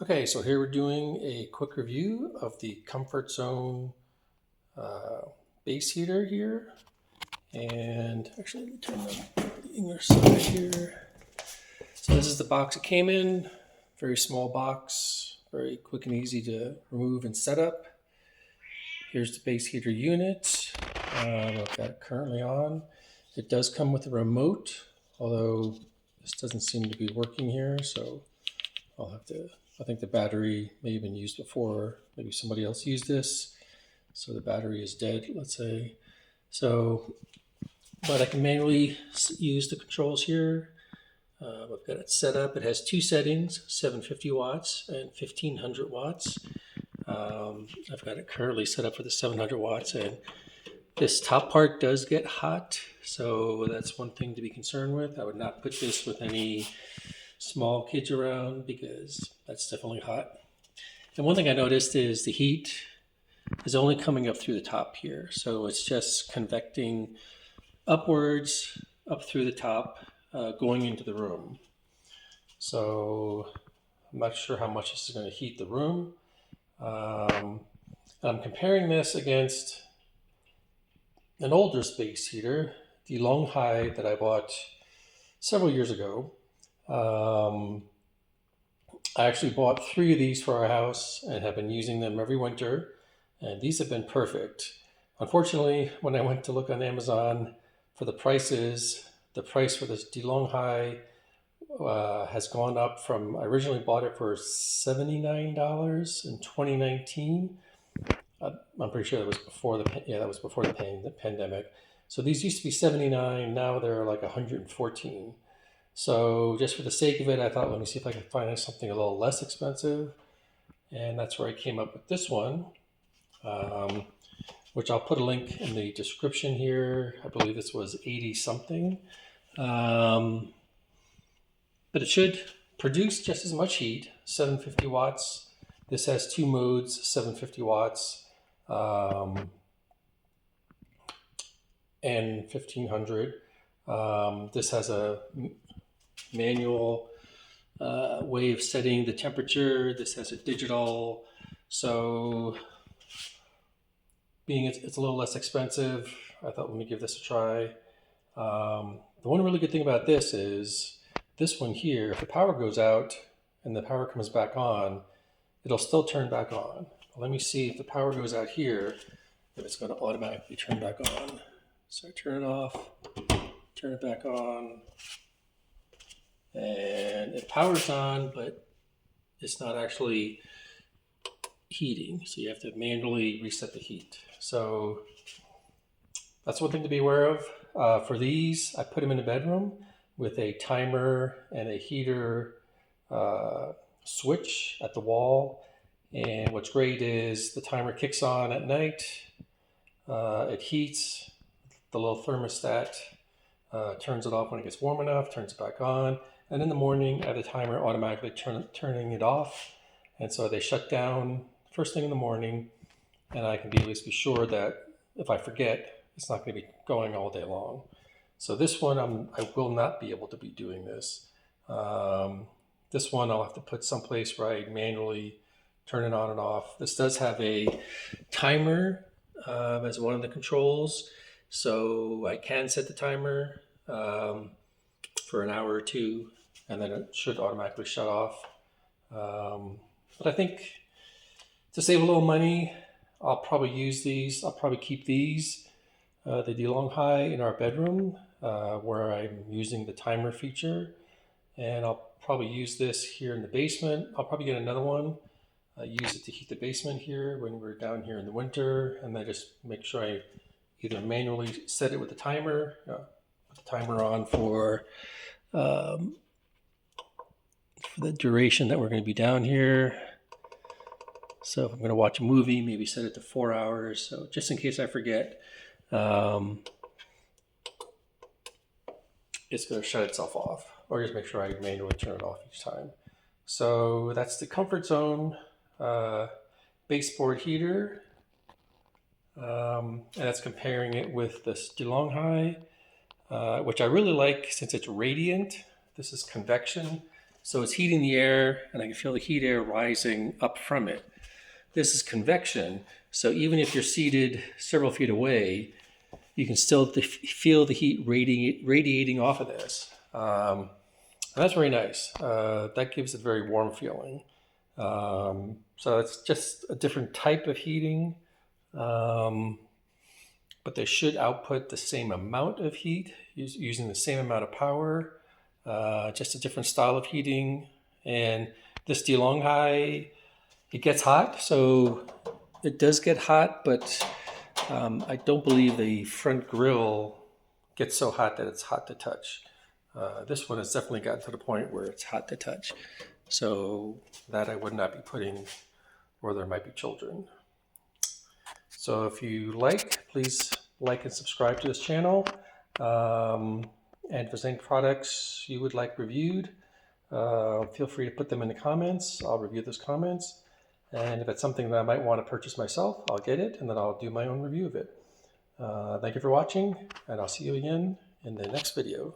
Okay, so here we're doing a quick review of the Comfort Zone uh, base heater here. And actually, let me turn the English side here. So this is the box it came in. Very small box, very quick and easy to remove and set up. Here's the base heater unit. I've got it currently on. It does come with a remote, although this doesn't seem to be working here, so I'll have to, I think the battery may have been used before. Maybe somebody else used this. So the battery is dead, let's say. So, but I can manually use the controls here. I've got it set up. It has two settings, 750 watts and 1500 watts. I've got it currently set up for the 700 watts, and this top part does get hot. So that's one thing to be concerned with. I would not put this with any small kids around because that's definitely hot. And one thing I noticed is the heat is only coming up through the top here. So it's just convecting upwards, up through the top, going into the room. So I'm not sure how much this is going to heat the room. I'm comparing this against an older space heater, the Longhai that I bought several years ago. I actually bought three of these for our house and have been using them every winter, and these have been perfect. Unfortunately, when I went to look on Amazon for the prices, the price for this DeLonghi has gone up from, I originally bought it for $79 in 2019. I'm pretty sure that was before the pandemic. So these used to be 79, now they're like 114. So just for the sake of it, I thought, let me see if I can find something a little less expensive. And that's where I came up with this one, um, which I'll put a link in the description here. I believe this was 80 something. But it should produce just as much heat, 750 watts. This has two modes, 750 watts and 1500. This has a manual way of setting the temperature. This has a digital. So being it's a little less expensive, I thought let me give this a try. The one really good thing about this is this one here, if the power goes out and the power comes back on, it'll still turn back on. Let me see if the power goes out here, if it's going to automatically turn back on. So I turn it off, turn it back on, and it powers on, but it's not actually heating. So you have to manually reset the heat. So that's one thing to be aware of. For these, I put them in the bedroom with a timer and a heater switch at the wall. And what's great is the timer kicks on at night. It heats. The little thermostat turns it off when it gets warm enough, turns it back on. And in the morning, I have the timer automatically turning it off. And so they shut down first thing in the morning. And I can at least be sure that if I forget, it's not going to be going all day long. So this one, I will not be able to be doing this. This one I'll have to put someplace where I manually turn it on and off. This does have a timer as one of the controls. So I can set the timer for an hour or two, and then it should automatically shut off. But I think to save a little money, I'll probably use these. I'll probably keep these, the DeLonghi, in our bedroom where I'm using the timer feature. And I'll probably use this here in the basement. I'll probably get another one, use it to heat the basement here when we're down here in the winter. And then just make sure I either manually set it with the timer, put the timer on for the duration that we're going to be down here. So if I'm going to watch a movie, maybe set it to 4 hours. So just in case I forget, it's going to shut itself off, or just make sure I manually turn it off each time. So that's the Comfort Zone baseboard heater. And that's comparing it with this DeLonghi, which I really like since it's radiant. This is convection. So it's heating the air, and I can feel the heat air rising up from it. This is convection, so even if you're seated several feet away, you can still feel the heat radiating off of this. And that's very nice. That gives it a very warm feeling. So it's just a different type of heating, but they should output the same amount of heat using the same amount of power, just a different style of heating. And this DeLonghi, it gets hot, so it does get hot, but I don't believe the front grill gets so hot that it's hot to touch. This one has definitely gotten to the point where it's hot to touch. So that I would not be putting where there might be children. So if you like, please like and subscribe to this channel. And if there's any products you would like reviewed, feel free to put them in the comments. I'll review those comments. And if it's something that I might want to purchase myself, I'll get it and then I'll do my own review of it. Thank you for watching, and I'll see you again in the next video.